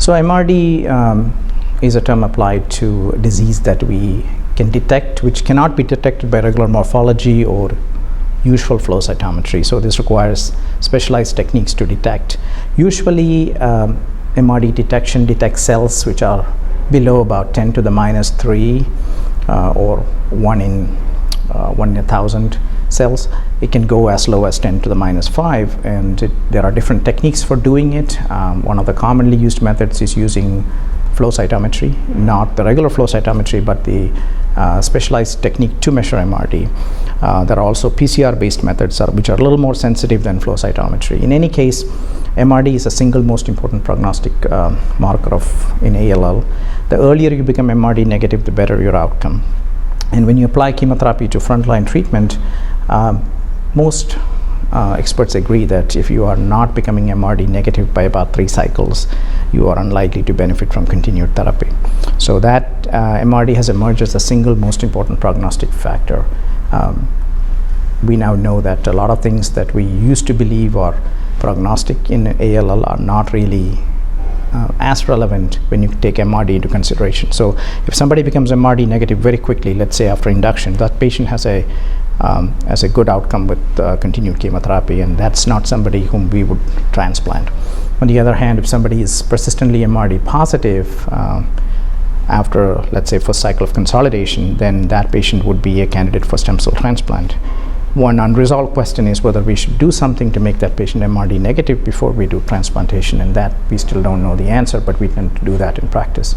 So MRD is a term applied to a disease that we can detect, which cannot be detected by regular morphology or usual flow cytometry. So this requires specialized techniques to detect. Usually MRD detection detects cells which are below about 10 to the minus 3 or 1 in 1,000 cells. It can go as low as 10 to the minus 5, and there are different techniques for doing it. One of the commonly used methods is using flow cytometry, not the regular flow cytometry, but the specialized technique to measure MRD. There are also PCR-based methods which are a little more sensitive than flow cytometry. In any case, MRD is a single most important prognostic marker in ALL. The earlier you become MRD negative, the better your outcome. And when you apply chemotherapy to frontline treatment, most experts agree that if you are not becoming MRD negative by about 3 cycles, you are unlikely to benefit from continued therapy. So that MRD has emerged as the single most important prognostic factor. We now know that a lot of things that we used to believe are prognostic in ALL are not really as relevant when you take MRD into consideration. So if somebody becomes MRD negative very quickly, let's say after induction, that patient has a good outcome with continued chemotherapy, and that's not somebody whom we would transplant. On the other hand, if somebody is persistently MRD positive after, let's say, first cycle of consolidation, then that patient would be a candidate for stem cell transplant. One unresolved question is whether we should do something to make that patient MRD negative before we do transplantation, and that we still don't know the answer, but we tend to do that in practice.